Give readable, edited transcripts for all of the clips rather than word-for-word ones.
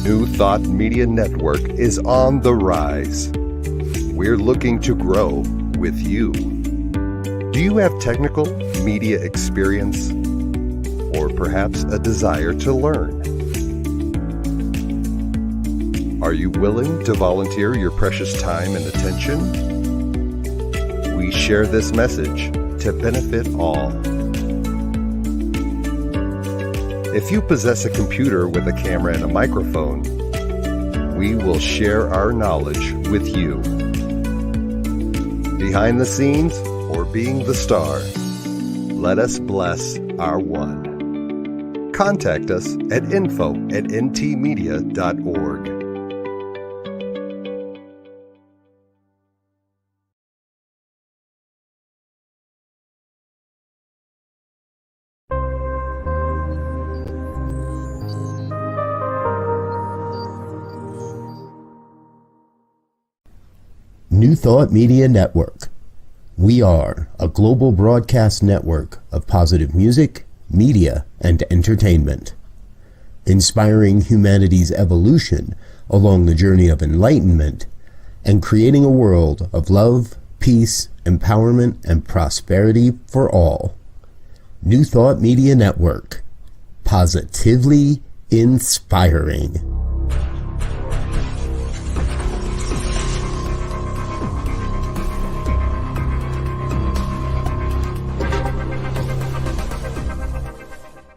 New Thought Media Network is on the rise. We're looking to grow with you. Do you have technical media experience or perhaps a desire to learn? Are you willing to volunteer your precious time and attention? We share this message to benefit all. If you possess a computer with a camera and a microphone, we will share our knowledge with you. Behind the scenes or being the star, let us bless our one. Contact us at info@ntmedia.org. New Thought Media Network. We are a global broadcast network of positive music, media, and entertainment, inspiring humanity's evolution along the journey of enlightenment and creating a world of love, peace, empowerment, and prosperity for all. New Thought Media Network. Positively inspiring.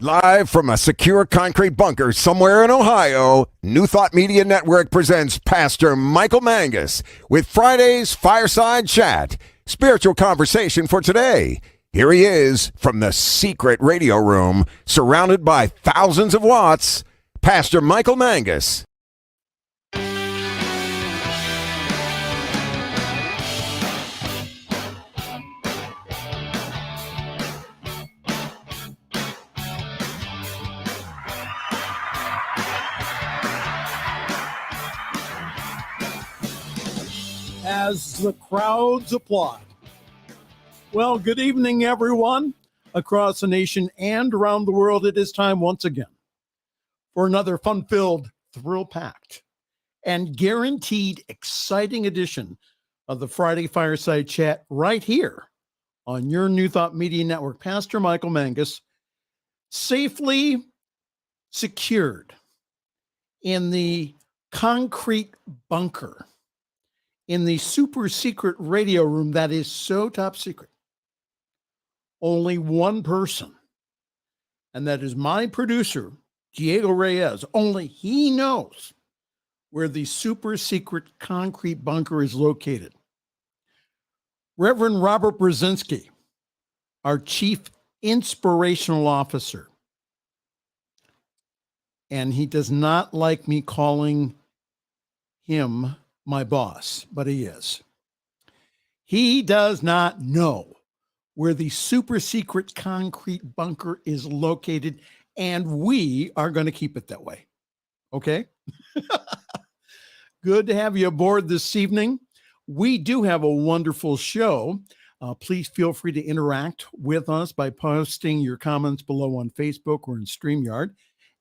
Live from a secure concrete bunker somewhere in Ohio, New Thought Media Network presents Pastor Michael Mangus with Friday's Fireside Chat, spiritual conversation for today. Here he is from the secret radio room, surrounded by thousands of watts, Pastor Michael Mangus. As the crowds applaud. Well, good evening, everyone across the nation and around the world. It is time once again for another fun-filled, thrill-packed, and guaranteed exciting edition of the Friday Fireside Chat right here on your New Thought Media Network. Pastor Michael Mangus, safely secured in the concrete bunker in the super secret radio room that is so top secret. Only one person, and that is my producer, Diego Reyes. Only he knows where the super secret concrete bunker is located. Reverend Robert Brzezinski, our Chief Inspirational Officer. And he does not like me calling him my boss, but he is. He does not know where the super secret concrete bunker is located, and we are going to keep it that way. Okay? Good to have you aboard this evening. We do have a wonderful show. Please feel free to interact with us by posting your comments below on Facebook or in StreamYard.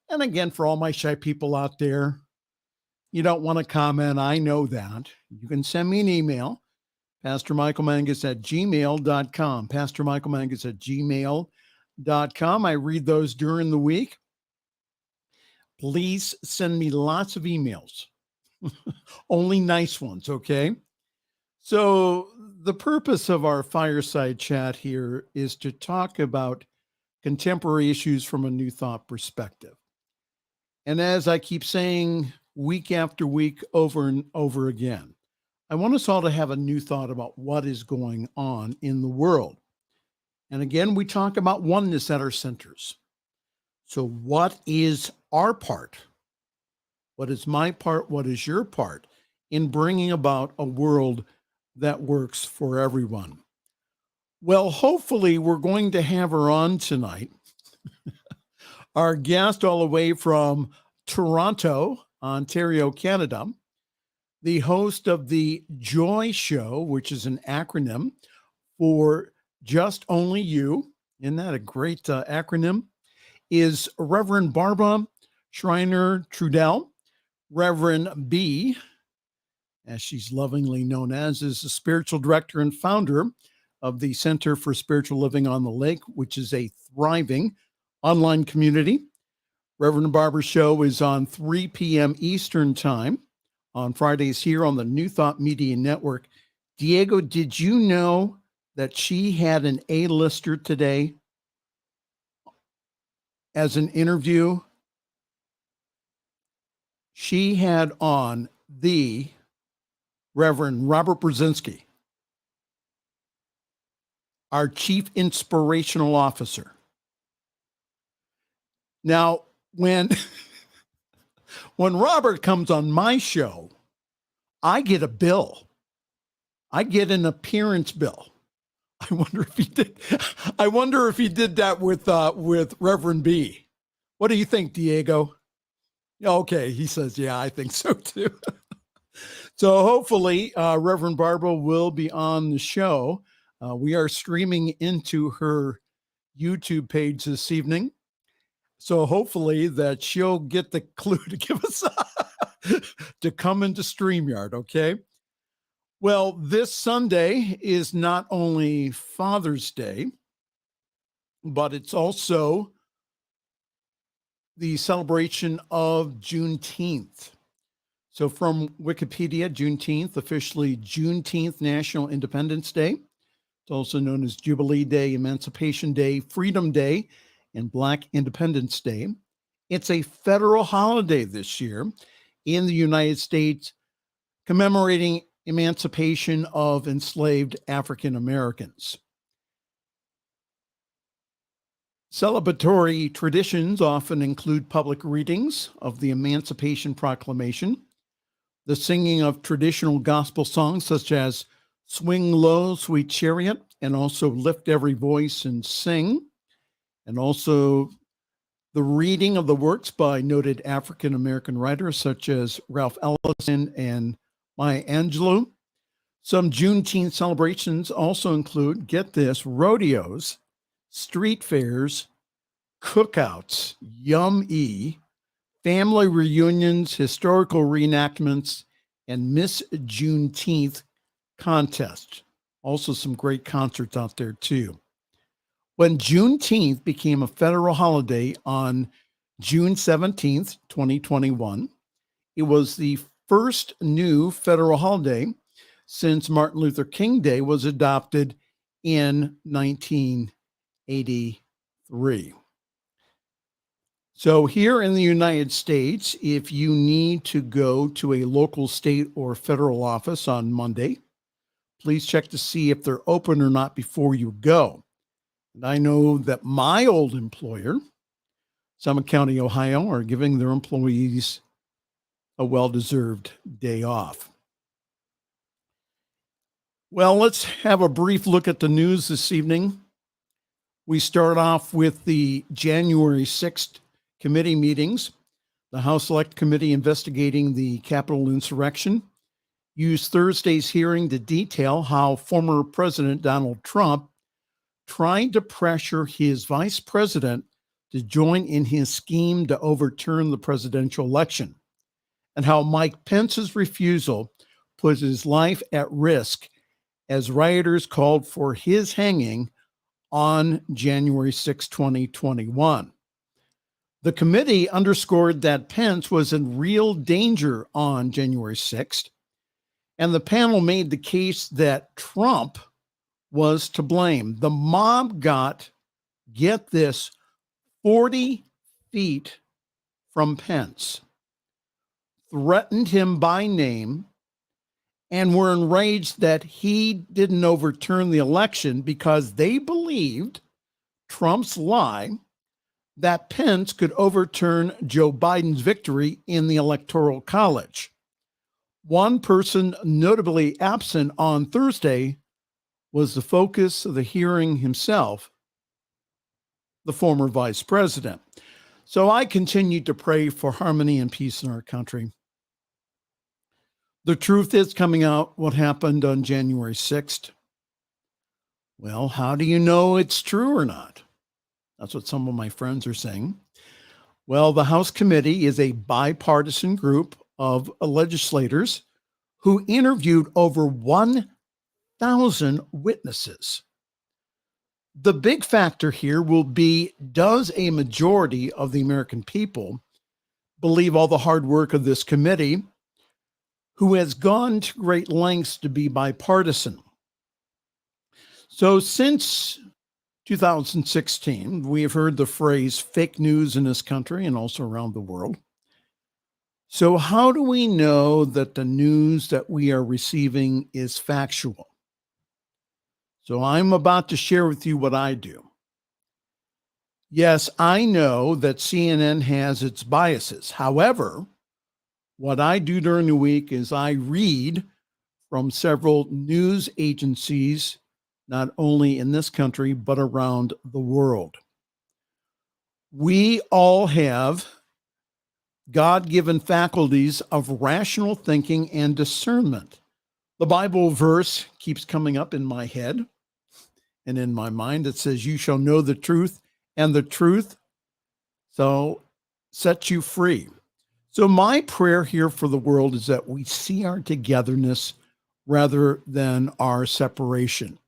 And again, for all my shy people out there, you don't want to comment, I know that. You can send me an email, pastormichaelmangus@gmail.com, pastormichaelmangus@gmail.com. I read those during the week. Please send me lots of emails, only nice ones, okay? So the purpose of our fireside chat here is to talk about contemporary issues from a New Thought perspective. And as I keep saying, week after week, over and over again, I want us all to have a new thought about what is going on in the world. And again, we talk about oneness at our centers. So what is our part? What is my part? What is your part in bringing about a world that works for everyone? Well, hopefully we're going to have her on tonight. Our guest all the way from Toronto, Ontario, Canada, the host of the Joy Show, which is an acronym for Just Only You. Isn't that a great acronym? Is Reverend Barbara Schreiner-Trudel. Reverend B, as she's lovingly known as, is the spiritual director and founder of the Center for Spiritual Living on the Lake, which is a thriving online community. Reverend Barbara's show is on 3 p.m. Eastern Time on Fridays here on the New Thought Media Network. Diego, did you know that she had an A-lister today as an interview? She had on the Reverend Robert Brzezinski, our Chief Inspirational Officer. Now, when Robert comes on my show, I get a bill. I get an appearance bill. I wonder if he did that with Reverend B. What do you think, Diego? Okay, he says, yeah, I think so too. So hopefully Reverend Barbara will be on the show. We are streaming into her YouTube page this evening. So hopefully that she'll get the clue to give us to come into StreamYard, okay? Well, this Sunday is not only Father's Day, but it's also the celebration of Juneteenth. So from Wikipedia, Juneteenth, officially Juneteenth National Independence Day. It's also known as Jubilee Day, Emancipation Day, Freedom Day, and Black Independence Day. It's a federal holiday this year in the United States commemorating emancipation of enslaved African Americans. Celebratory traditions often include public readings of the Emancipation Proclamation, the singing of traditional gospel songs such as Swing Low, Sweet Chariot, and also Lift Every Voice and Sing, and also the reading of the works by noted African American writers such as Ralph Ellison and Maya Angelou. Some Juneteenth celebrations also include, get this, rodeos, street fairs, cookouts, yum-e, family reunions, historical reenactments, and Miss Juneteenth contest. Also some great concerts out there too. When Juneteenth became a federal holiday on June 17th, 2021, it was the first new federal holiday since Martin Luther King Day was adopted in 1983. So here in the United States, if you need to go to a local, state, or federal office on Monday, please check to see if they're open or not before you go. And I know that my old employer, Summit County, Ohio, are giving their employees a well-deserved day off. Well, let's have a brief look at the news this evening. We start off with the January 6th committee meetings. The House Select Committee investigating the Capitol insurrection used Thursday's hearing to detail how former President Donald Trump tried to pressure his vice president to join in his scheme to overturn the presidential election, and how Mike Pence's refusal put his life at risk as rioters called for his hanging on January 6, 2021. The committee underscored that Pence was in real danger on January 6th, and the panel made the case that Trump was to blame. The mob got, get this, 40 feet from Pence, threatened him by name, and were enraged that he didn't overturn the election because they believed Trump's lie that Pence could overturn Joe Biden's victory in the Electoral College. One person notably absent on Thursday was the focus of the hearing himself, the former vice president. So I continue to pray for harmony and peace in our country. The truth is coming out what happened on January 6th. Well, how do you know it's true or not? That's what some of my friends are saying. Well, the House Committee is a bipartisan group of legislators who interviewed over 1,000 witnesses. The big factor here will be, does a majority of the American people believe all the hard work of this committee, who has gone to great lengths to be bipartisan? So since 2016, we have heard the phrase fake news in this country and also around the world. So how do we know that the news that we are receiving is factual? So I'm about to share with you what I do. Yes, I know that CNN has its biases. However, what I do during the week is I read from several news agencies, not only in this country, but around the world. We all have God-given faculties of rational thinking and discernment. The Bible verse keeps coming up in my head and in my mind. It says, "You shall know the truth, and the truth shall set you free." So my prayer here for the world is that we see our togetherness rather than our separation.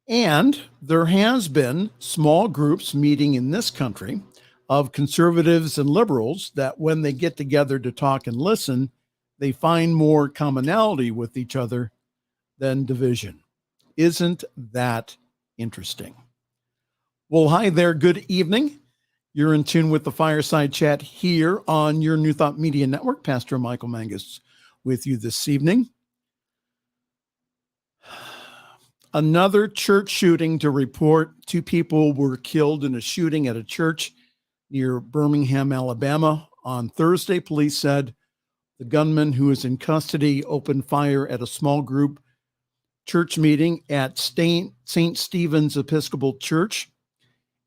And there has been small groups meeting in this country of conservatives and liberals that when they get together to talk and listen, they find more commonality with each other than division. Isn't that interesting? Well, hi there. Good evening. You're in tune with the Fireside Chat here on your New Thought Media Network. Pastor Michael Mangus with you this evening. Another church shooting to report. 2 people were killed in a shooting at a church near Birmingham, Alabama. On Thursday, police said the gunman who is in custody opened fire at a small group church meeting at St. Stephen's Episcopal Church.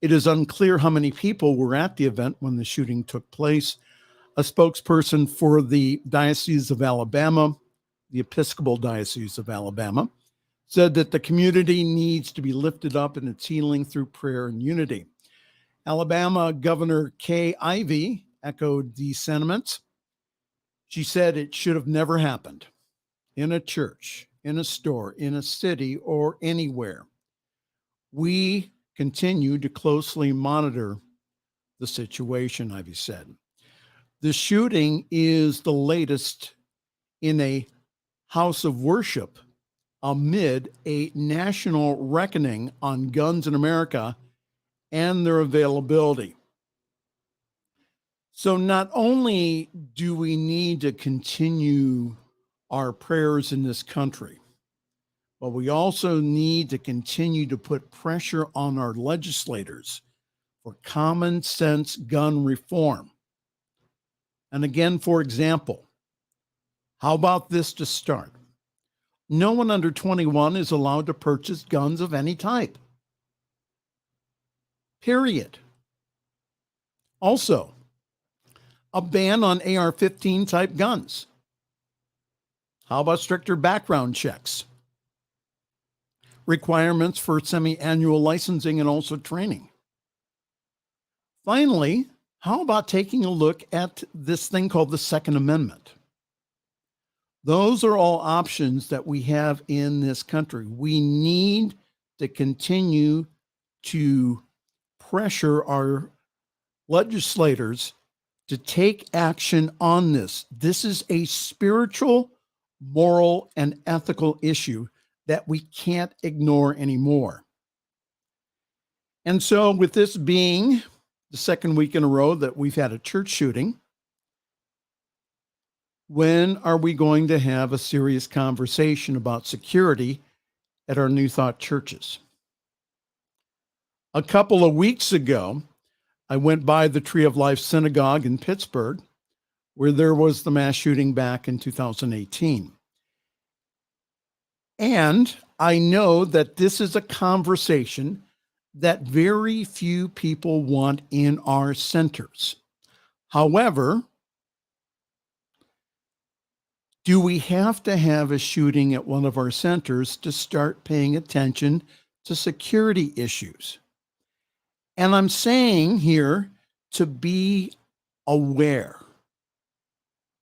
It is unclear how many people were at the event when the shooting took place. A spokesperson for the Diocese of Alabama, the Episcopal Diocese of Alabama, said that the community needs to be lifted up in its healing through prayer and unity. Alabama Governor Kay Ivey echoed these sentiments. She said it should have never happened in a church, in a store, in a city, or anywhere. We continue to closely monitor the situation, Ivey said. The shooting is the latest in a house of worship amid a national reckoning on guns in America and their availability. So not only do we need to continue our prayers in this country, but we also need to continue to put pressure on our legislators for common sense gun reform. And again, for example, how about this to start? No one under 21 is allowed to purchase guns of any type. Period. Also, a ban on AR-15 type guns. How about stricter background checks? Requirements for semi-annual licensing and also training. Finally, how about taking a look at this thing called the Second Amendment? Those are all options that we have in this country. We need to continue to pressure our legislators to take action on this. This is a spiritual, moral, and ethical issue that we can't ignore anymore. And so with this being the second week in a row that we've had a church shooting, when are we going to have a serious conversation about security at our New Thought churches? A couple of weeks ago, I went by the Tree of Life Synagogue in Pittsburgh, where there was the mass shooting back in 2018. And I know that this is a conversation that very few people want in our centers. However, do we have to have a shooting at one of our centers to start paying attention to security issues? And I'm saying here to be aware.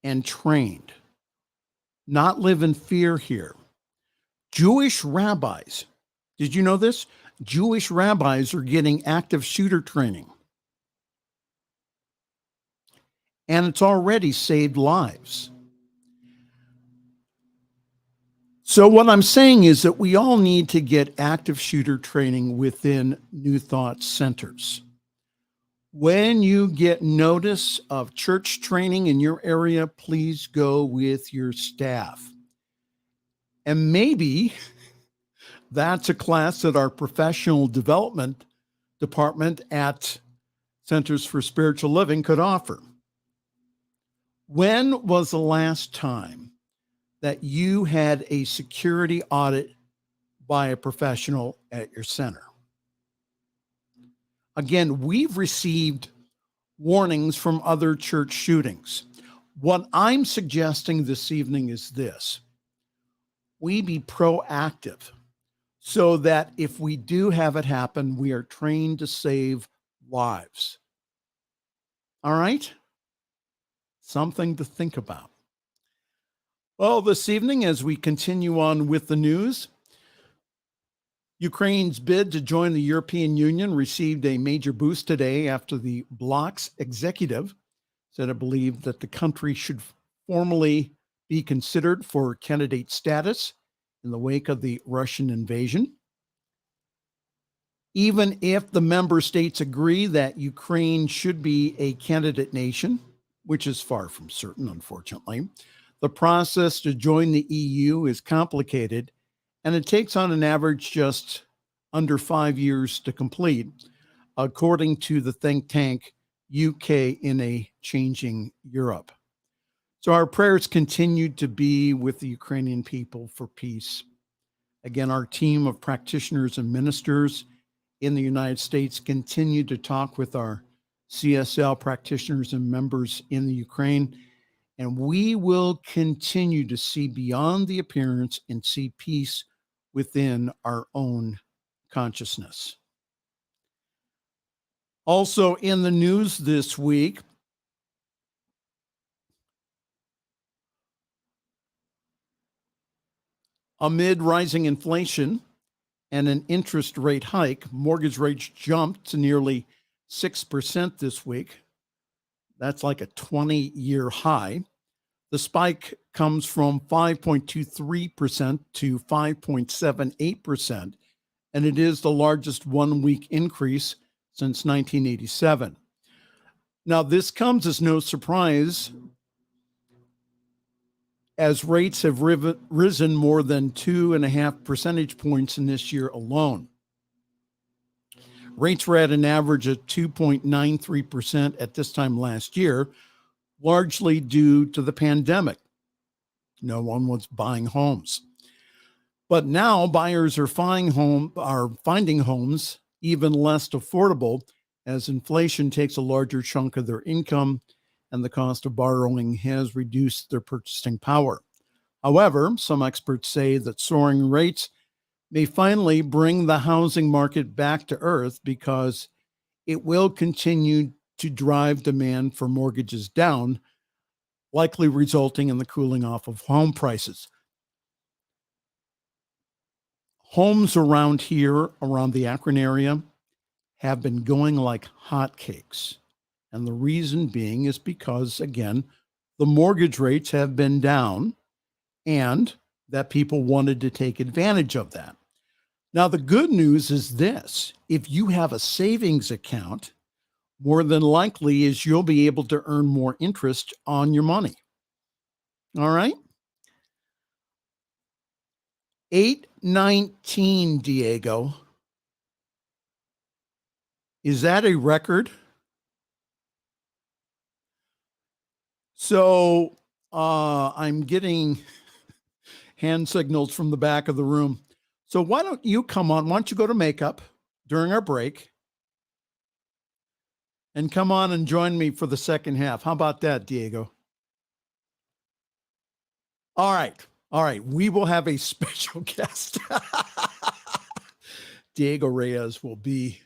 and trained, not live in fear here. Jewish rabbis, did you know this? Jewish rabbis are getting active shooter training. And it's already saved lives. So what I'm saying is that we all need to get active shooter training within New Thought centers. When you get notice of church training in your area, please go with your staff. And maybe that's a class that our professional development department at Centers for Spiritual Living could offer. When was the last time that you had a security audit by a professional at your center? Again, we've received warnings from other church shootings. What I'm suggesting this evening is this: we be proactive so that if we do have it happen, we are trained to save lives. All right? Something to think about. Well, this evening, as we continue on with the news, Ukraine's bid to join the European Union received a major boost today after the bloc's executive said it believed that the country should formally be considered for candidate status in the wake of the Russian invasion. Even if the member states agree that Ukraine should be a candidate nation, which is far from certain, unfortunately, the process to join the EU is complicated, and it takes on an average just under 5 years to complete, according to the think tank UK in a Changing Europe. So our prayers continue to be with the Ukrainian people for peace. Again, our team of practitioners and ministers in the United States continue to talk with our CSL practitioners and members in the Ukraine, and we will continue to see beyond the appearance and see peace within our own consciousness. Also in the news this week, amid rising inflation and an interest rate hike, mortgage rates jumped to nearly 6% this week. That's like a 20-year high. The spike comes from 5.23% to 5.78%, and it is the largest one-week increase since 1987. Now, this comes as no surprise, as rates have risen more than 2.5 percentage points in this year alone. Rates were at an average of 2.93% at this time last year, largely due to the pandemic. No one was buying homes. But now buyers are finding homes even less affordable as inflation takes a larger chunk of their income and the cost of borrowing has reduced their purchasing power. However, some experts say that soaring rates may finally bring the housing market back to earth because it will continue to drive demand for mortgages down, likely resulting in the cooling off of home prices. Homes around here, around the Akron area, have been going like hotcakes. And the reason being is because, again, the mortgage rates have been down and that people wanted to take advantage of that. Now, the good news is this: if you have a savings account, more than likely is you'll be able to earn more interest on your money. All right? 819, Diego. Is that a record? So I'm getting hand signals from the back of the room. So why don't you come on? Why don't you go to makeup during our break and come on and join me for the second half? How about that, Diego? All right. All right. We will have a special guest. Diego Reyes will be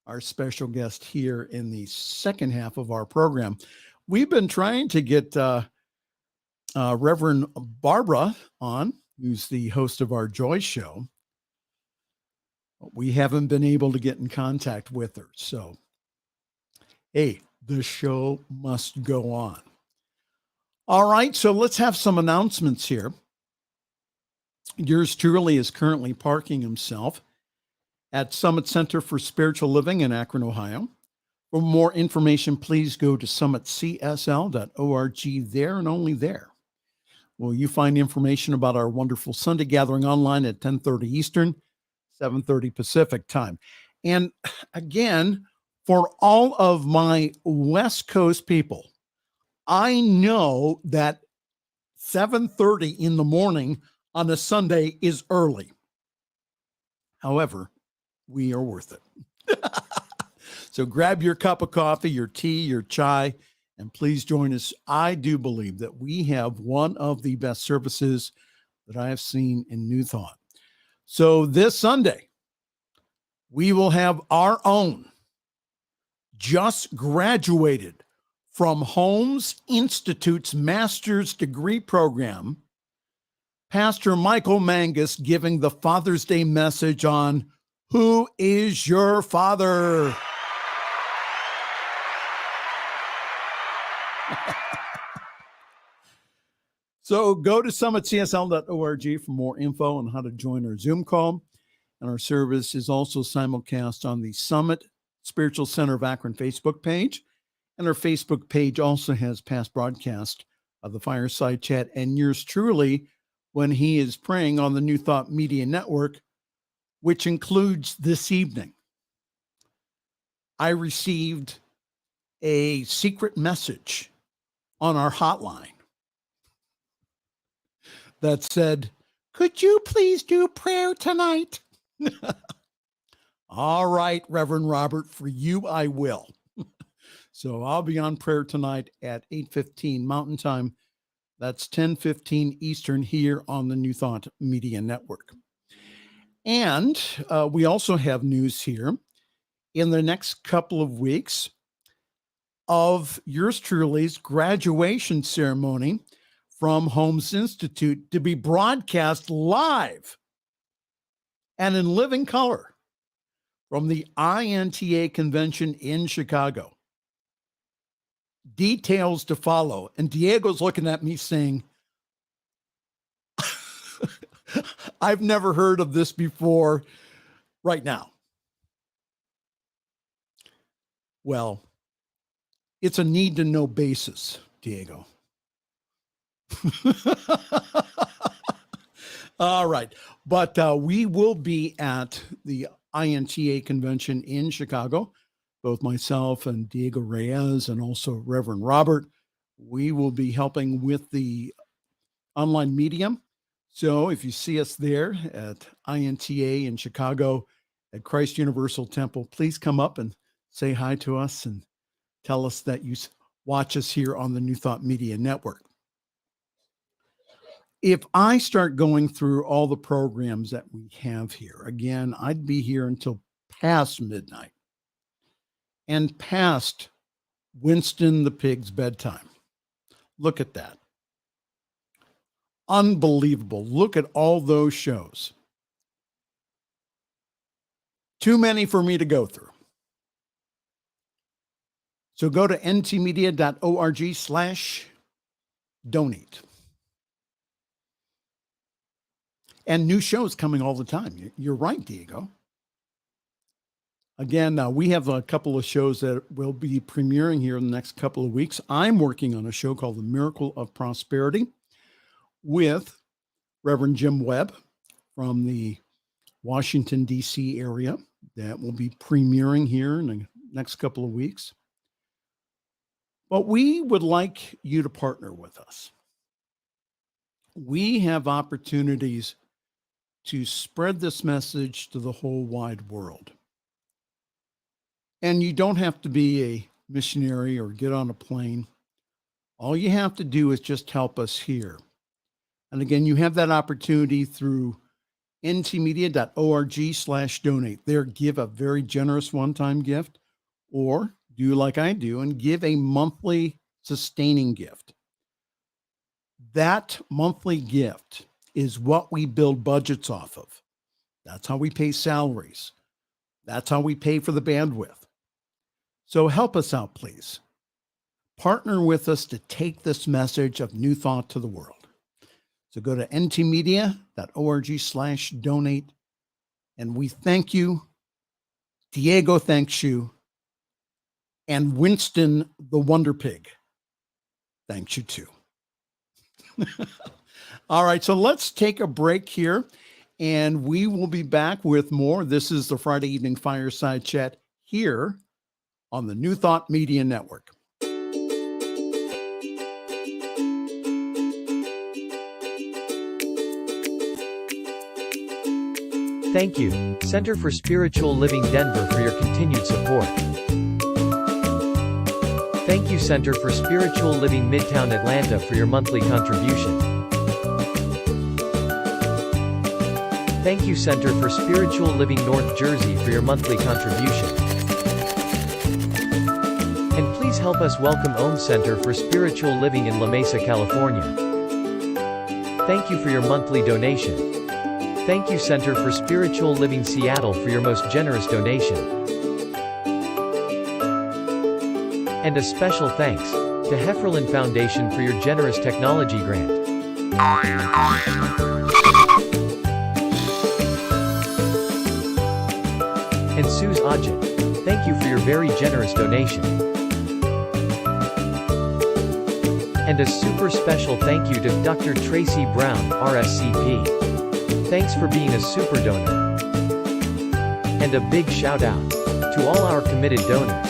our special guest here in the second half of our program. We've been trying to get Reverend Barbara on, who's the host of our Joy Show. We haven't been able to get in contact with her. So, hey, the show must go on. All right, so let's have some announcements here. Yours truly is currently parking himself at Summit Center for Spiritual Living in Akron, Ohio. For more information, please go to summitcsl.org. There and only there will you find information about our wonderful Sunday gathering online at 10:30 Eastern, 7:30 Pacific time. And again, for all of my West Coast people, I know that 7:30 in the morning on a Sunday is early. However, we are worth it. So grab your cup of coffee, your tea, your chai, and please join us. I do believe that we have one of the best services that I have seen in New Thought. So this Sunday, we will have our own, just graduated from Holmes Institute's master's degree program, Pastor Michael Mangus giving the Father's Day message on Who is Your Father? So go to summitcsl.org for more info on how to join our Zoom call. And our service is also simulcast on the Summit Spiritual Center of Akron Facebook page. And our Facebook page also has past broadcast of the Fireside Chat and yours truly when he is praying on the New Thought Media Network, which includes this evening. I received a secret message on our hotline that said, could you please do prayer tonight? All right, Reverend Robert, for you I will. So I'll be on prayer tonight at 8:15 Mountain Time. That's 10:15 Eastern here on the New Thought Media Network. And we also have news here in the next couple of weeks of yours truly's graduation ceremony from Holmes Institute to be broadcast live and in living color from the INTA convention in Chicago. Details to follow. And Diego's looking at me saying, I've never heard of this before right now. Well, it's a need to know basis, Diego. All right. But we will be at the INTA convention in Chicago. Both myself and Diego Reyes and also Reverend Robert. We will be helping with the online medium. So if you see us there at INTA in Chicago at Christ Universal Temple, please come up and say hi to us and tell us that you watch us here on the New Thought Media Network. If I start going through all the programs that we have here, again, I'd be here until past midnight and past Winston the Pig's bedtime. Look at that. Unbelievable. Look at all those shows. Too many for me to go through. So go to ntmedia.org/donate. And new shows coming all the time. You're right, Diego. Again, we have a couple of shows that will be premiering here in the next couple of weeks. I'm working on a show called The Miracle of Prosperity with Reverend Jim Webb from the Washington, D.C. area that will be premiering here in the next couple of weeks. But we would like you to partner with us. We have opportunities to spread this message to the whole wide world. And you don't have to be a missionary or get on a plane. All you have to do is just help us here. And again, you have that opportunity through ntmedia.org/donate. There, give a very generous one-time gift, or do like I do and give a monthly sustaining gift. That monthly gift is what we build budgets off of. That's how we pay salaries. That's how we pay for the bandwidth. So help us out, please. Partner with us to take this message of new thought to the world. So go to ntmedia.org/donate. And we thank you. Diego thanks you. And Winston, the Wonder Pig, thanks you too. All right, so let's take a break here, and we will be back with more. This is the Friday Evening Fireside Chat here on the New Thought Media Network. Thank you, Center for Spiritual Living Denver, for your continued support. Thank you, Center for Spiritual Living Midtown Atlanta, for your monthly contribution. Thank you, Center for Spiritual Living North Jersey, for your monthly contribution. And please help us welcome Om Center for Spiritual Living in La Mesa, California. Thank you for your monthly donation. Thank you, Center for Spiritual Living Seattle, for your most generous donation. And a special thanks to Hefferlin Foundation for your generous technology grant. And Suze Ajit, thank you for your very generous donation. And a super special thank you to Dr. Tracy Brown, RSCP. Thanks for being a super donor. And a big shout out to all our committed donors.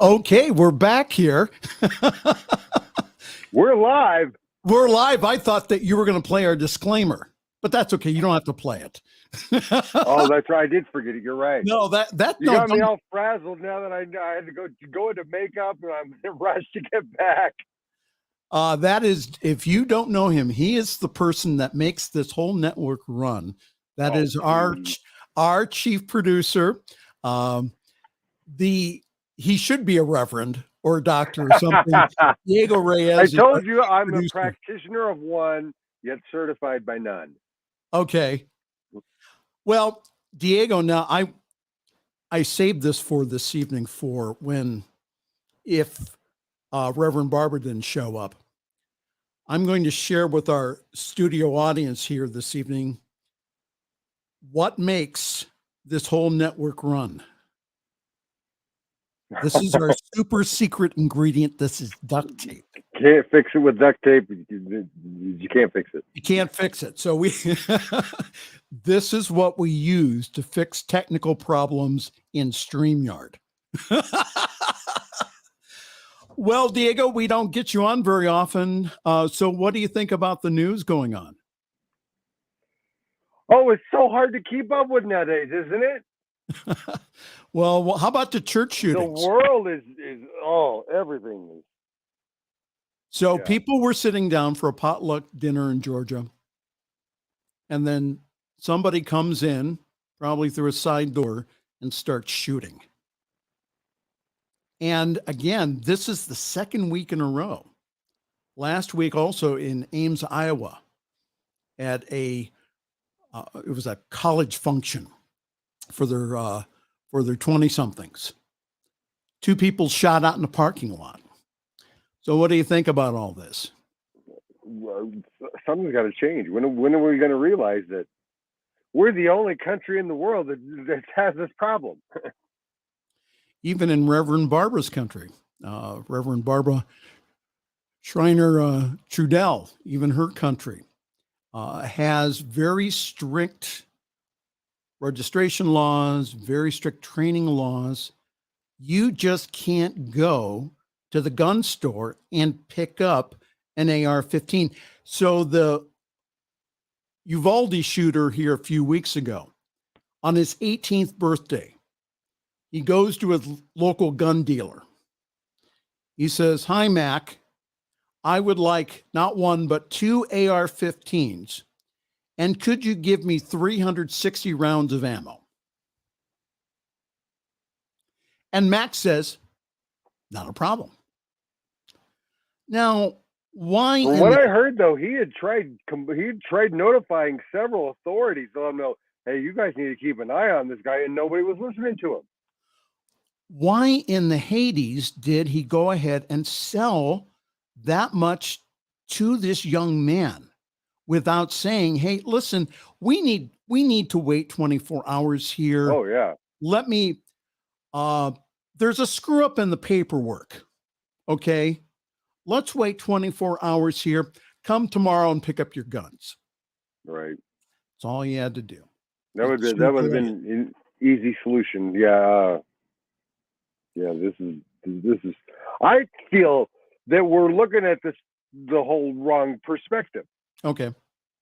Okay, we're back here. We're live. We're live. I thought that you were going to play our disclaimer, but that's okay. You don't have to play it. Oh, that's right. I did forget it. You're right. No, that you no, got me all frazzled now that I had to go into makeup and I'm rushed to get back. That is, if you don't know him, he is the person that makes this whole network run. That is our chief producer. He should be a reverend or a doctor or something. Diego Reyes. I told you I'm a practitioner of one, yet certified by none. Okay. Well, Diego, now I saved this for this evening for if Reverend Barber didn't show up. I'm going to share with our studio audience here this evening what makes this whole network run. This is our super secret ingredient. This is duct tape. Can't fix it with duct tape. You can't fix it. You can't fix it. So this is what we use to fix technical problems in StreamYard. Well, Diego, we don't get you on very often. So what do you think about the news going on? Oh, it's so hard to keep up with nowadays, isn't it? Well, how about the church shootings? The world is everything is. So people were sitting down for a potluck dinner in Georgia, and then somebody comes in, probably through a side door, and starts shooting. And again, this is the second week in a row. Last week also in Ames, Iowa, at it was a college function for their 20-somethings. 2 people shot out in the parking lot. So what do you think about all this? Well, something's got to change. When are we going to realize that we're the only country in the world that has this problem? Even in Reverend Barbara's country, Reverend Barbara Schreiner-Trudel, even her country has very strict registration laws, very strict training laws. You just can't go to the gun store and pick up an AR-15. So the Uvalde shooter here a few weeks ago, on his 18th birthday, he goes to his local gun dealer. He says, "Hi, Mac, I would like not 1, but 2 AR-15s. And could you give me 360 rounds of ammo?" And Mac says, "Not a problem." Now, why? From what I heard, though, he had tried notifying several authorities to let them know, hey, you guys need to keep an eye on this guy, and nobody was listening to him. Why in the Hades did he go ahead and sell that much to this young man without saying, "Hey, listen, we need to wait 24 hours here. Oh, yeah. Let me, there's a screw up in the paperwork. Okay. Let's wait 24 hours here. Come tomorrow and pick up your guns." Right. That's all he had to do. That would have been an easy solution. Yeah. This is, I feel that we're looking at the whole wrong perspective. Okay.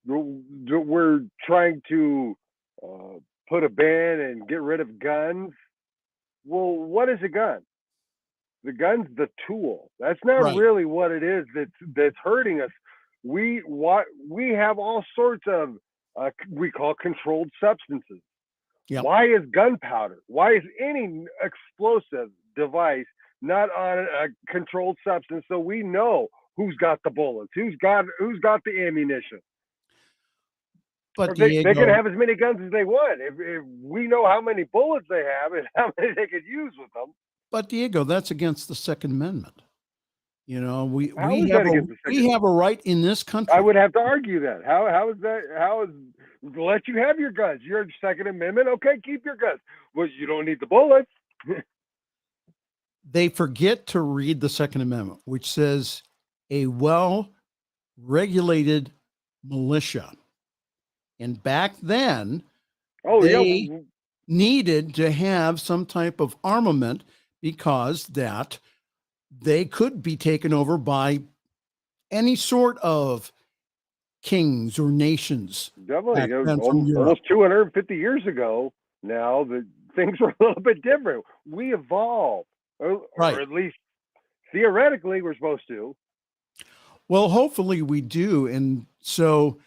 We're trying to put a ban and get rid of guns. Well, what is a gun? The gun's the tool. That's not Right. really what it is that's hurting us. We have all sorts of we call controlled substances. Yep. Why is gunpowder? Why is any explosive device not on a controlled substance so we know who's got the bullets, who's got the ammunition? But they can have as many guns as they want if we know how many bullets they have and how many they could use with them. But Diego, that's against the Second Amendment. You know, we have a right in this country. I would have to argue that. How is that? How is let you have your guns? Your Second Amendment. Okay, keep your guns. Well, you don't need the bullets. They forget to read the Second Amendment, which says a well-regulated militia. And back then, they needed to have some type of armament because that they could be taken over by any sort of kings or nations. Definitely. Almost 250 years ago now, the things were a little bit different. We evolved, or at least theoretically we're supposed to. Well, hopefully we do. And so,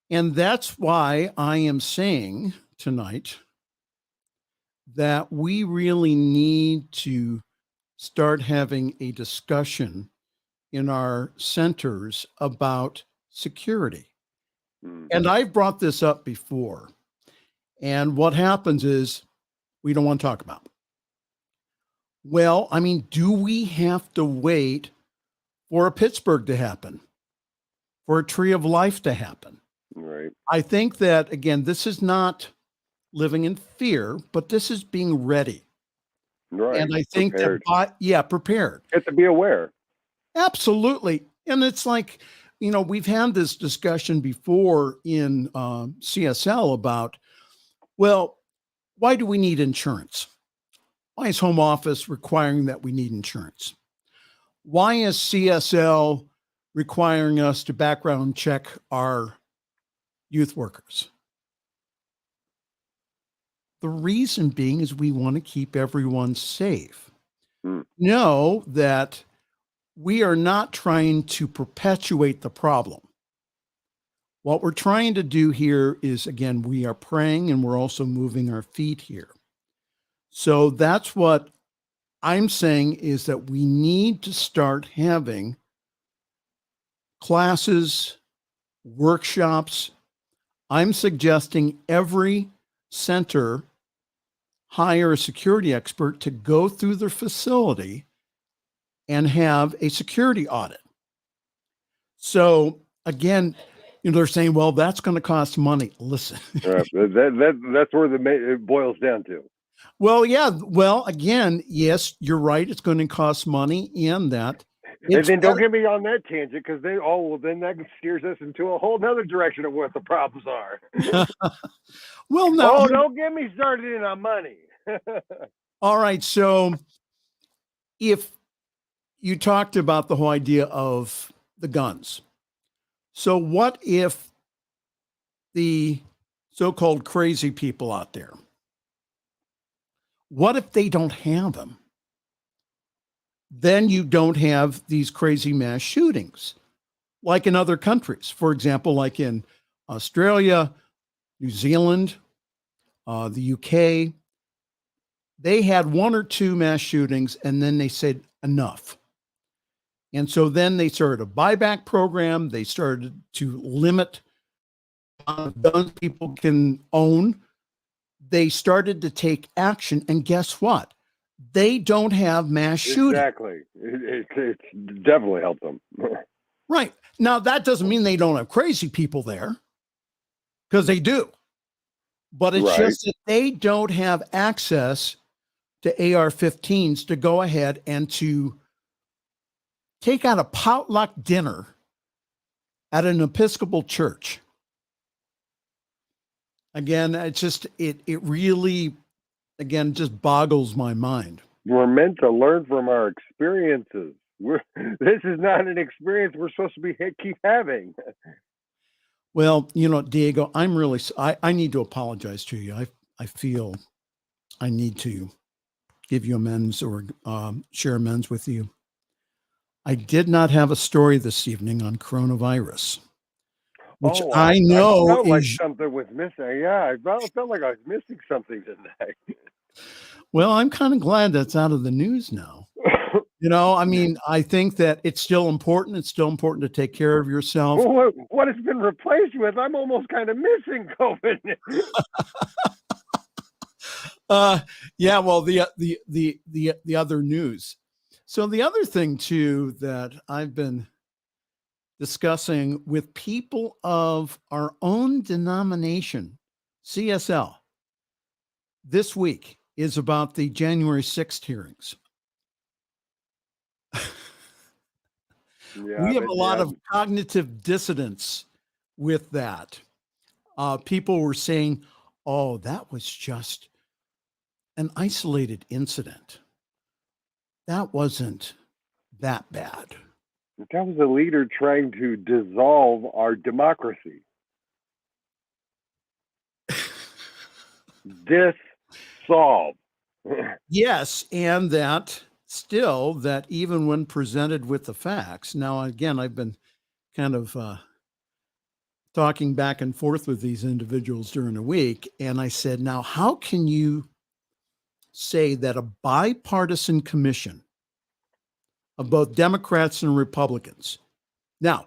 and that's why I am saying tonight that we really need to start having a discussion in our centers about security. And I've brought this up before. And what happens is we don't want to talk about it. Well, I mean, do we have to wait for a Pittsburgh to happen, for a Tree of Life to happen? Right. I think that, again, this is not living in fear, but this is being ready. Right. And I think prepared. Prepared. You have to be aware. Absolutely. And it's like, you know, we've had this discussion before in CSL about, well, why do we need insurance? Why is home office requiring that we need insurance? Why is CSL requiring us to background check our youth workers? The reason being is we want to keep everyone safe. Know that we are not trying to perpetuate the problem. What we're trying to do here is, again, we are praying and we're also moving our feet here. So that's what I'm saying, is that we need to start having classes, workshops, I'm suggesting every center hire a security expert to go through their facility and have a security audit. So again, they're saying, well, that's going to cost money. Listen. That's where it boils down to. Well, yeah. Well, again, yes, you're right. It's going to cost money and that. And then don't get me on that tangent, because then that steers us into a whole nother direction of what the problems are. Well, no. Oh, don't get me started in on money. All right. So if you talked about the whole idea of the guns, so what if the so-called crazy people out there, what if they don't have them? Then you don't have these crazy mass shootings like in other countries. For example, like in Australia, New Zealand, the UK, they had one or two mass shootings and then they said enough. And so then they started a buyback program. They started to limit guns people can own. They started to take action. And guess what? They don't have mass shootings. Exactly. It definitely helped them. Right. Now, that doesn't mean they don't have crazy people there, because they do. But it's just that they don't have access to AR-15s to go ahead and to take out a potluck dinner at an Episcopal church. Again, it's just, it really, again, just boggles my mind. We're meant to learn from our experiences. This is not an experience we're supposed to keep having. Well, Diego, I need to apologize to you. I feel I need to give you amends or share amends with you. I did not have a story this evening on coronavirus, which I know I felt like something was missing. Yeah, I felt like I was missing something tonight. Well, I'm kind of glad that's out of the news now. I mean, I think that it's still important. It's still important to take care of yourself. What it's been replaced with, I'm almost kind of missing COVID. Yeah, well, the other news. So the other thing too that I've been discussing with people of our own denomination, CSL, this week is about the January 6th hearings. We have a lot of cognitive dissonance with that. People were saying, oh, that was just an isolated incident. That wasn't that bad. That was a leader trying to dissolve our democracy. Dissolve. Yes, and that even when presented with the facts, now again, I've been kind of talking back and forth with these individuals during the week, and I said, now, how can you say that a bipartisan commission of both Democrats and Republicans? Now,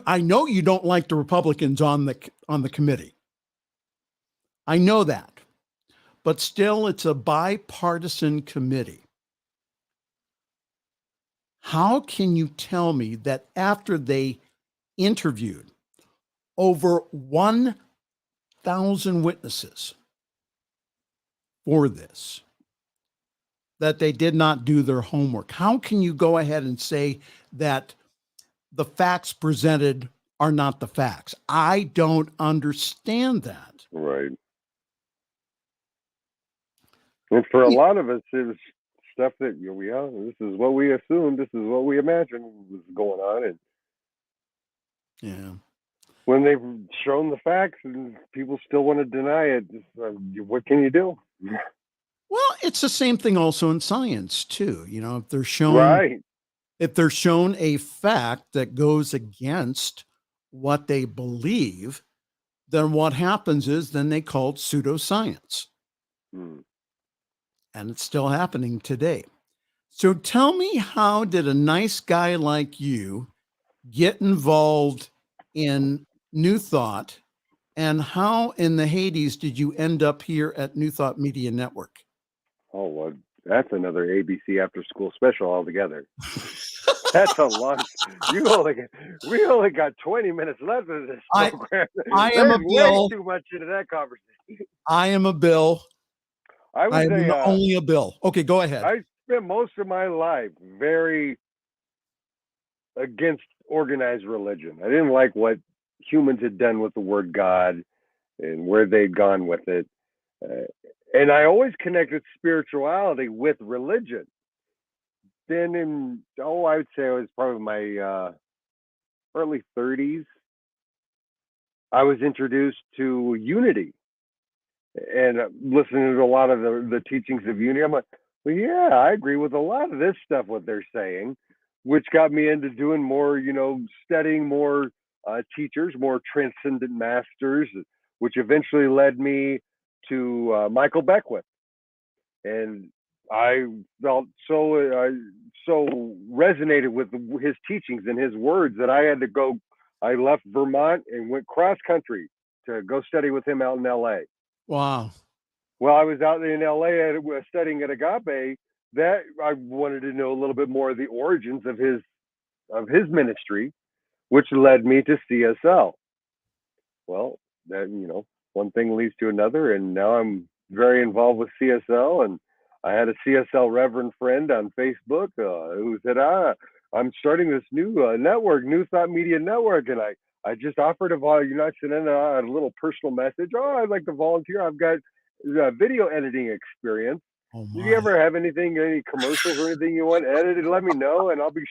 I know you don't like the Republicans on the committee. I know that. But still, it's a bipartisan committee. How can you tell me that after they interviewed over 1,000 witnesses for this, that they did not do their homework? How can you go ahead and say that the facts presented are not the facts? I don't understand that. Right. And for a lot of us, it was stuff that, this is what we assumed, this is what we imagined was going on. And yeah, when they've shown the facts and people still want to deny it, what can you do? Well, it's the same thing also in science too. If they're shown, right, if they're shown a fact that goes against what they believe, then what happens is then they call it pseudoscience. And it's still happening today. So tell me, how did a nice guy like you get involved in New Thought And how in the Hades did you end up here at New Thought Media Network? Oh, well, that's another ABC after school special altogether. That's a long. We only got 20 minutes left of this program. I am a Bill. Way too much into that conversation. I am a Bill. I am only a Bill. Okay, go ahead. I spent most of my life very against organized religion. I didn't like what humans had done with the word God and where they'd gone with it. And I always connected spirituality with religion. Then I would say it was probably my early 30s, I was introduced to unity. And listening to a lot of the teachings of unity, I'm like, well, yeah, I agree with a lot of this stuff, what they're saying, which got me into doing more, studying more teachers, more transcendent masters, which eventually led me to Michael Beckwith. And I felt so resonated with his teachings and his words that I left Vermont and went cross country to go study with him out in LA. Wow. Well, I was out in LA studying at Agape. That I wanted to know a little bit more of the origins of his ministry, which led me to CSL. Well, that one thing leads to another, and now I'm very involved with CSL. And I had a CSL Reverend friend on Facebook who said, I'm starting this new network, New Thought Media Network, and I just offered I sent in a little personal message. Oh, I'd like to volunteer. I've got video editing experience. Oh, do you ever have any commercials or anything you want edited? Let me know, and I'll be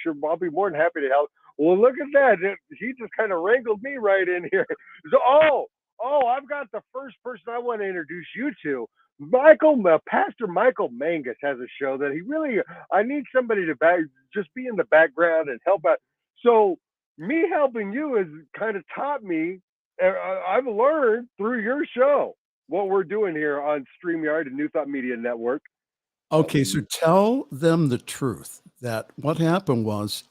more than happy to help. Well, look at that. He just kind of wrangled me right in here. So, I've got the first person I want to introduce you to. Pastor Michael Mangus has a show that I need somebody to just be in the background and help out. So me helping you has kind of taught me, I've learned through your show what we're doing here on StreamYard and New Thought Media Network. Okay, so tell them the truth that what happened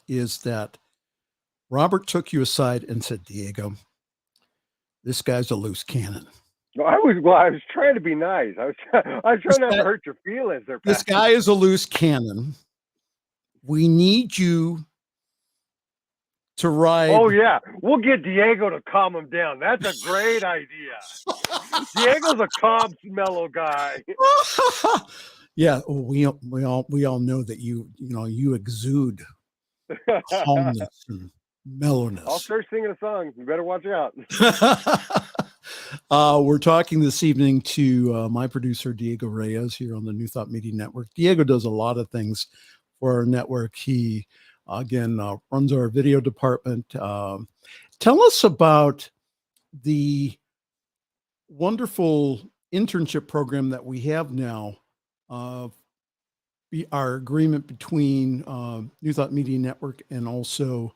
is that Robert took you aside and said, Diego, this guy's a loose cannon. I was trying to be nice. I was trying not to hurt your feelings there, This guy is a loose cannon. We need you to ride. Oh, yeah. We'll get Diego to calm him down. That's a great idea. Diego's a calm, mellow guy. Yeah, we all know that you exude calmness and mellowness. I'll start singing a song. You better watch out. We're talking this evening to my producer, Diego Reyes, here on the New Thought Media Network. Diego does a lot of things for our network. He, again, runs our video department. Tell us about the wonderful internship program that we have now, our agreement between New Thought Media Network and also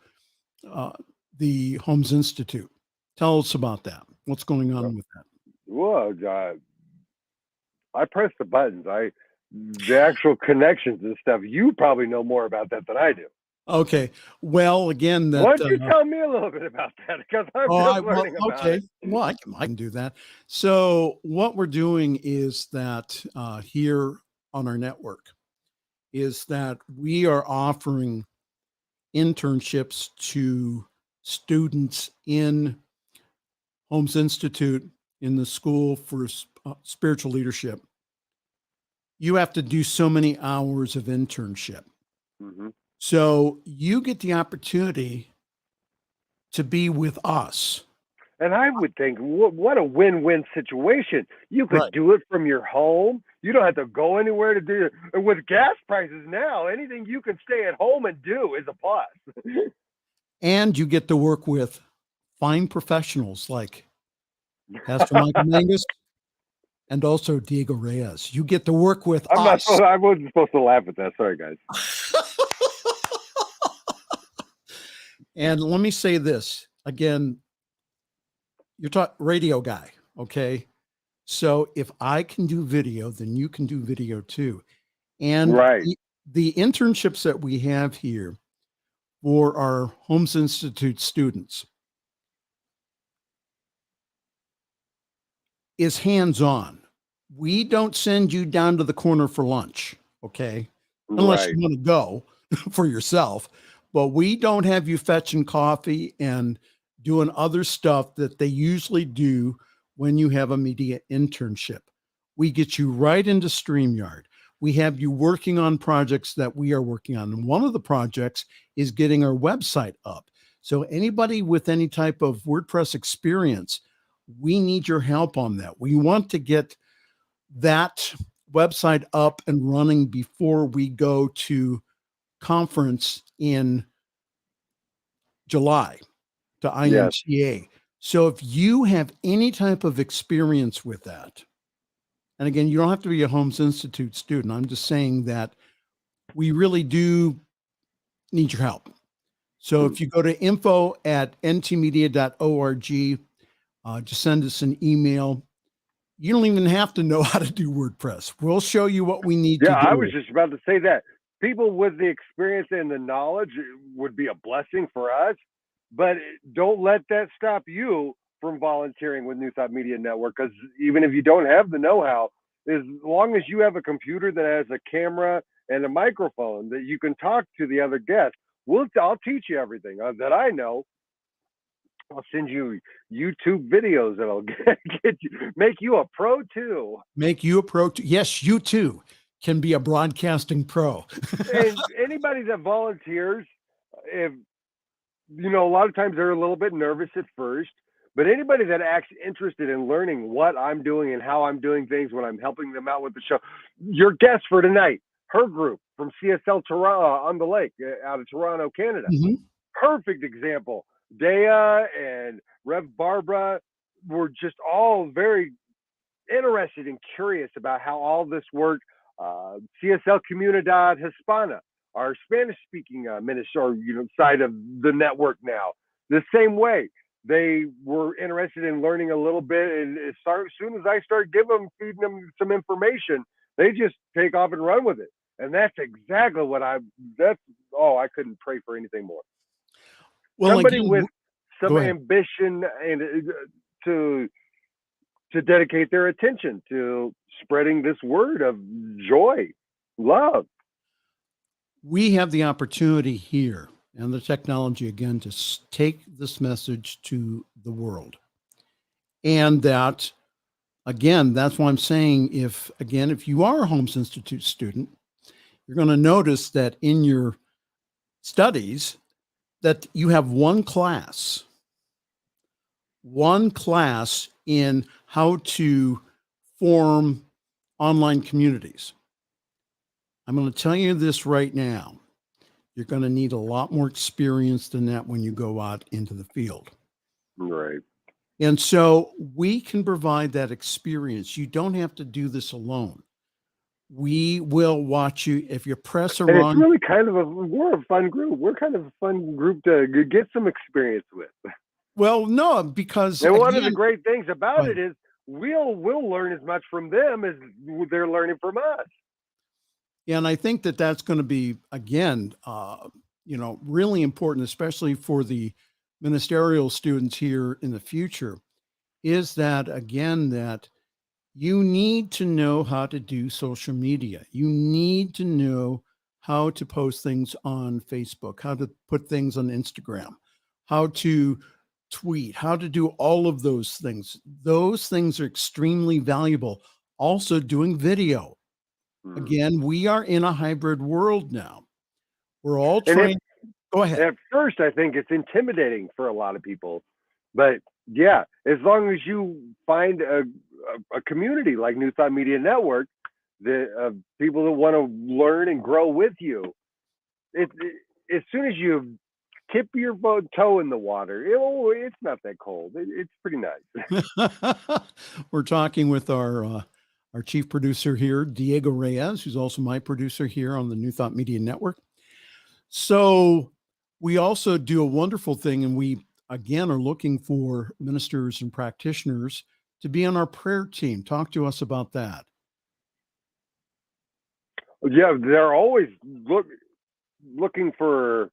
the Holmes Institute. Tell us about that. What's going on with that? Well, I press the buttons. The actual connections and stuff, you probably know more about that than I do. Okay. Well, again, why don't you tell me a little bit about that? Because I'm just learning about it. Well, I can do that. So what we're doing is that here on our network is that we are offering internships to students in Holmes Institute in the School for Spiritual Leadership. You have to do so many hours of internship. Mm-hmm. So you get the opportunity to be with us. And I would think, what a win-win situation. You could do it from your home. You don't have to go anywhere to do it. And with gas prices now, anything you can stay at home and do is a plus. And you get to work with fine professionals like Pastor Michael Mangus and also Diego Reyes. You get to work with us. I wasn't supposed to laugh at that. Sorry, guys. And let me say this again. You're radio guy, okay? So if I can do video, then you can do video too. And the internships that we have here for our Holmes Institute students, is hands-on. We don't send you down to the corner for lunch, okay? Unless Right. you want to go for yourself. But we don't have you fetching coffee and doing other stuff that they usually do when you have a media internship. We get you right into StreamYard. We have you working on projects that we are working on. And one of the projects is getting our website up. So anybody with any type of WordPress experience, we need your help on that. We want to get that website up and running before we go to conference in July to IMCA. So if you have any type of experience with that, and again, you don't have to be a Holmes Institute student. I'm just saying that we really do need your help. So if you go to info@ntmedia.org, just send us an email. You don't even have to know how to do WordPress. We'll show you what we need to do. Yeah, I was just about to say that. People with the experience and the knowledge would be a blessing for us, but don't let that stop you from volunteering with New Thought Media Network, because even if you don't have the know-how, as long as you have a computer that has a camera and a microphone that you can talk to the other guests, I'll teach you everything that I know. I'll send you YouTube videos that'll make you a pro too. Make you a pro too. Yes, you too can be a broadcasting pro. And anybody that volunteers, if a lot of times they're a little bit nervous at first, but anybody that acts interested in learning what I'm doing and how I'm doing things when I'm helping them out with the show, your guest for tonight, her group from CSL on the Lake out of Toronto, Canada. Mm-hmm. Perfect example. Dea and Rev Barbara were just all very interested and curious about how all this worked. CSL Comunidad Hispana, our Spanish-speaking ministry, or side of the network now, the same way. They were interested in learning a little bit, and as soon as I start feeding them some information, they just take off and run with it. And that's exactly what I couldn't pray for anything more. Well, Somebody again, with some ambition and to dedicate their attention to spreading this word of joy, love. We have the opportunity here and the technology again to take this message to the world. And that, again, that's why I'm saying if you are a Holmes Institute student, you're going to notice that in your studies that you have one class in how to form online communities. I'm going to tell you this right now. You're going to need a lot more experience than that when you go out into the field. Right. And so we can provide that experience. You don't have to do this alone. We will watch you if you press around. And it's really we're a fun group. We're kind of a fun group to get some experience with. Well, no, because one of the great things about it is we'll learn as much from them as they're learning from us. And I think that that's going to be, again, really important, especially for the ministerial students here in the future, is that, again, that you need to know how to do social media. You need to know how to post things on Facebook, how to put things on Instagram, how to tweet, how to do all of those things. Those things are extremely valuable. Also doing video. Again, we are in a hybrid world now. We're all trying. Go ahead. At first, I think it's intimidating for a lot of people. But yeah, as long as you find a community like New Thought Media Network, the people that want to learn and grow with you, as soon as you tip your toe in the water, it's not that cold. It's pretty nice. We're talking with our chief producer here, Diego Reyes, who's also my producer here on the New Thought Media Network. So we also do a wonderful thing, and we, again, are looking for ministers and practitioners to be on our prayer team. Talk to us about that. Yeah, they're always looking for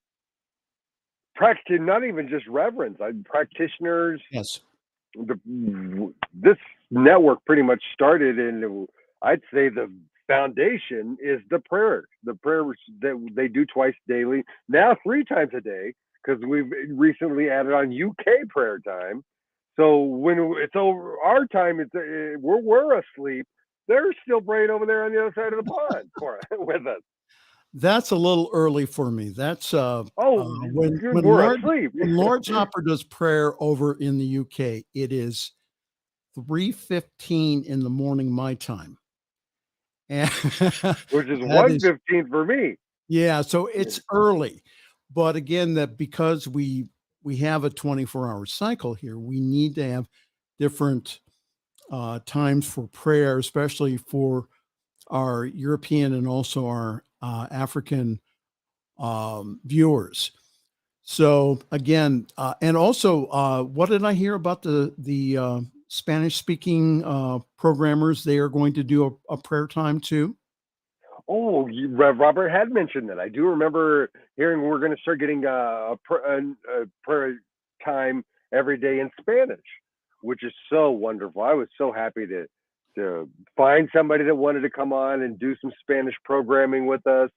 practice, not even just reverends, practitioners. Yes. This network pretty much started, and I'd say the foundation is the prayer. The prayer that they do twice daily, now 3 times a day, because we've recently added on UK prayer time. So when it's over our time, we're asleep. They're still praying over there on the other side of the pond with us. That's a little early for me. That's when we're asleep. when Lord's Hopper does prayer over in the UK, it is 3:15 in the morning my time, and which is 1:15 for me. Yeah, so it's early, but again, that because we have a 24-hour cycle here, we need to have different times for prayer, especially for our European and also our African viewers. So again, and also, what did I hear about the Spanish-speaking programmers? They are going to do a prayer time too. Oh, Robert had mentioned that. I do remember hearing we're going to start getting a prayer time every day in Spanish, which is so wonderful. I was so happy to find somebody that wanted to come on and do some Spanish programming with us.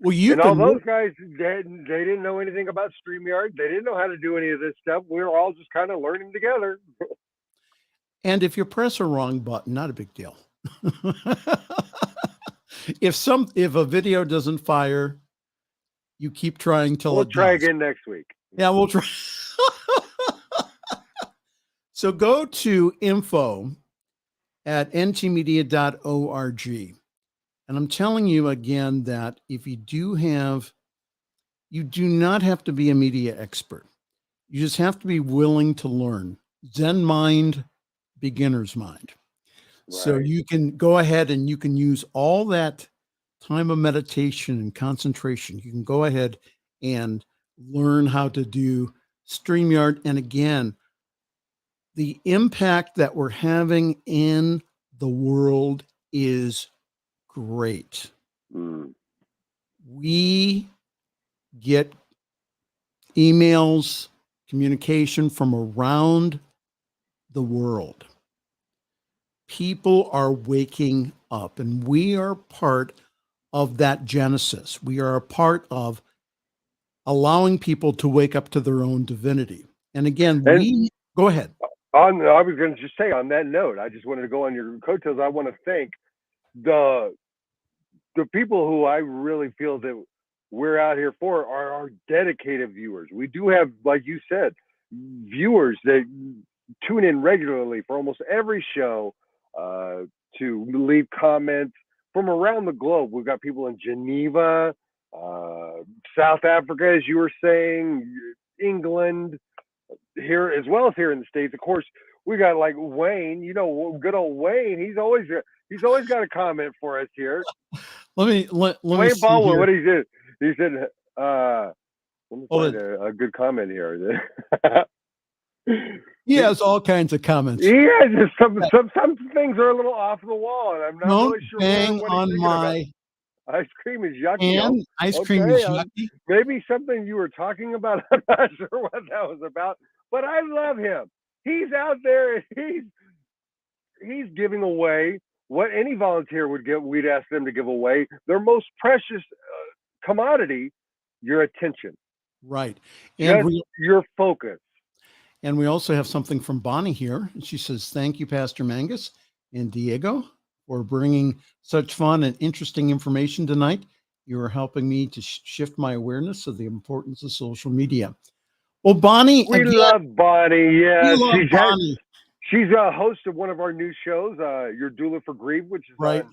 Well, all those guys, they didn't know anything about StreamYard. They didn't know how to do any of this stuff. We were all just kind of learning together. And if you press a wrong button, not a big deal. If a video doesn't fire, you keep trying till we'll try again next week. Yeah, we'll try. So go to info@ntmedia.org. And I'm telling you again that if you do not have to be a media expert. You just have to be willing to learn. Zen mind, beginner's mind. Right. So you can go ahead and you can use all that time of meditation and concentration. You can go ahead and learn how to do StreamYard. And again, the impact that we're having in the world is great. We get emails, communication from around the world. People are waking up, and we are part of that genesis. We are a part of allowing people to wake up to their own divinity. And again, go ahead. I was going to just say on that note, I just wanted to go on your coattails. I want to thank the people who I really feel that we're out here for are our dedicated viewers. We do have, like you said, viewers that tune in regularly for almost every show to leave comments from around the globe. We've got people in Geneva, South Africa, as you were saying, England, here as well as here in the States. Of course, we got like Wayne, good old Wayne. He's always got a comment for us here. Let me Wayne Baldwin, what he did. He said, let me find a good comment here. He has all kinds of comments. Yeah, just some things are a little off the wall, and I'm not really sure. Bang on my ice cream is yucky. And ice cream is yucky. Maybe something you were talking about. I'm not sure what that was about, but I love him. He's out there. He's giving away what any volunteer would give. We'd ask them to give away their most precious commodity, your attention. Right. And your focus. And we also have something from Bonnie here. She says, thank you, Pastor Mangus and Diego, for bringing such fun and interesting information tonight. You are helping me to shift my awareness of the importance of social media. Well, Bonnie, we love Bonnie. Yeah, Bonnie. She's a host of one of our new shows, Your Doula for Grief, which is right.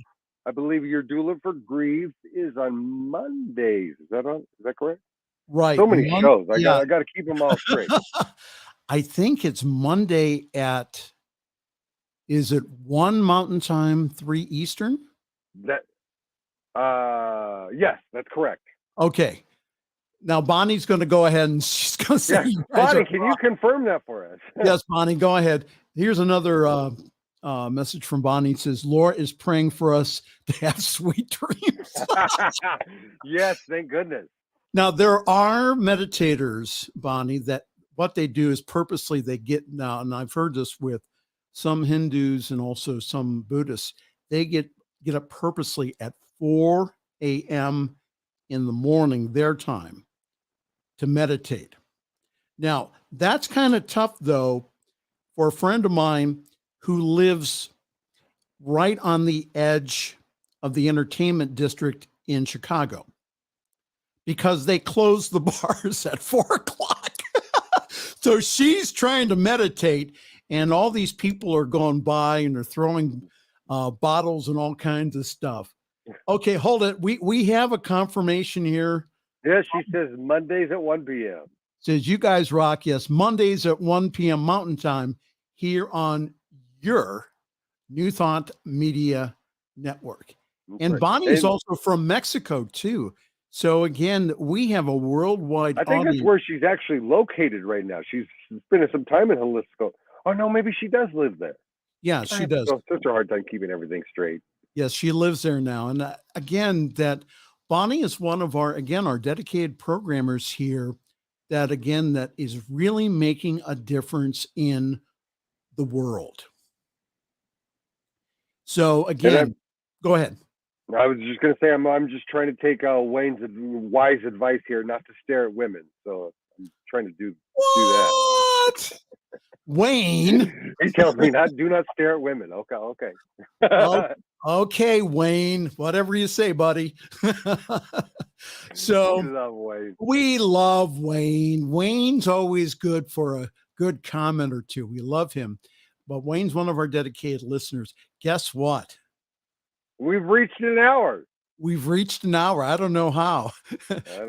I believe Your Doula for Grief is on Mondays. Is that correct? Right. So many shows. I got to keep them all straight. I think it's Monday is it 1 Mountain Time, 3 Eastern? Yes, that's correct. Okay. Now Bonnie's going to go ahead and she's going to say, Bonnie, can you confirm that for us? Yes, Bonnie, go ahead. Here's another message from Bonnie. It says, Laura is praying for us to have sweet dreams. Yes, thank goodness. Now, there are meditators, Bonnie, that what they do is purposely they get now, and I've heard this with some Hindus and also some Buddhists, they get up purposely at 4 a.m. in the morning, their time, to meditate. Now, that's kind of tough, though, for a friend of mine who lives right on the edge of the entertainment district in Chicago, because they close the bars at 4 o'clock. So she's trying to meditate, and all these people are going by and they're throwing bottles and all kinds of stuff. Okay, hold it. We have a confirmation here. Yeah, she says Mondays at 1 p.m. Says, you guys rock. Yes, Mondays at 1 p.m. Mountain Time here on your New Thought Media Network. And Bonnie is also from Mexico, too. So, again, we have a worldwide I think audience. that's where she's actually located right now. She's spending some time in Jalisco. Oh, no, maybe she does live there. Yeah, she does. Such a hard time keeping everything straight. Yes, she lives there now. And again, that Bonnie is one of our dedicated programmers here that is really making a difference in the world. So again, go ahead. I was just going to say, I'm just trying to take Wayne's wise advice here, not to stare at women. So I'm trying to do that. Wayne? He tells me do not stare at women. Okay. Okay, Wayne, whatever you say, buddy. So we love Wayne. Wayne's always good for a good comment or two. We love him. But Wayne's one of our dedicated listeners. Guess what? We've reached an hour. We've reached an hour. I don't know how.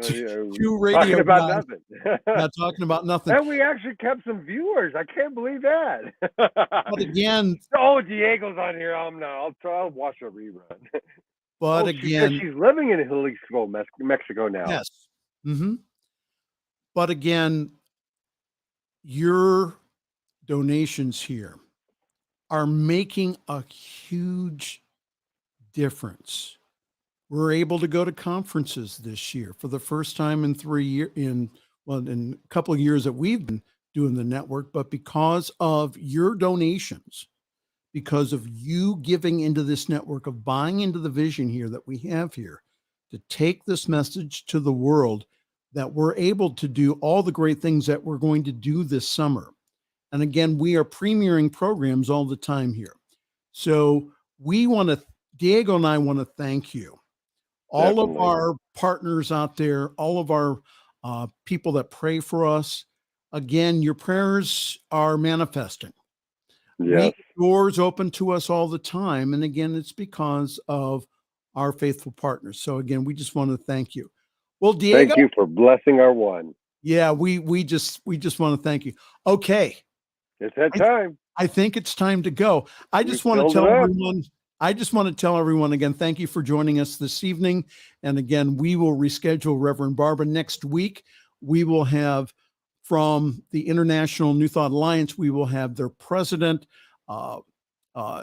Two radio talking about nothing. Not talking about nothing. And we actually kept some viewers. I can't believe that. But again, Diego's on here. I'll watch a rerun. But again, she's living in Jalisco, Mexico now. Yes. Mm-hmm. But again, your donations here are making a huge difference. We're able to go to conferences this year for the first time in 3 years, in a couple of years that we've been doing the network, but because of your donations, because of you giving into this network, of buying into the vision here that we have here to take this message to the world, that we're able to do all the great things that we're going to do this summer. And again, we are premiering programs all the time here. So Diego and I want to thank you. All of our partners out there, all of our people that pray for us. Again, your prayers are manifesting. Yes. Doors open to us all the time. And again, it's because of our faithful partners. So again, we just want to thank you. Well, Diego, thank you for blessing our one. Yeah, we just want to thank you. Okay. It's that time. I think it's time to go. I just want to tell everyone again, thank you for joining us this evening. And again, we will reschedule Reverend Barbara next week. We will have from the International New Thought Alliance, we will have their president,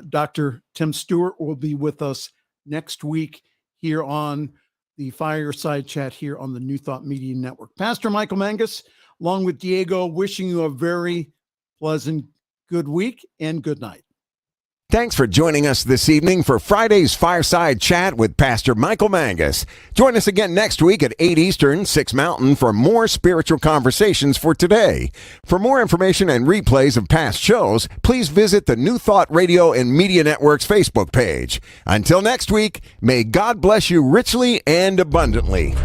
Dr. Tim Stewart, will be with us next week here on the Fireside Chat here on the New Thought Media Network. Pastor Michael Mangus, along with Diego, wishing you a very pleasant, good week and good night. Thanks for joining us this evening for Friday's Fireside Chat with Pastor Michael Mangus. Join us again next week at 8 Eastern, 6 Mountain for more spiritual conversations for today. For more information and replays of past shows, please visit the New Thought Radio and Media Network's Facebook page. Until next week, may God bless you richly and abundantly.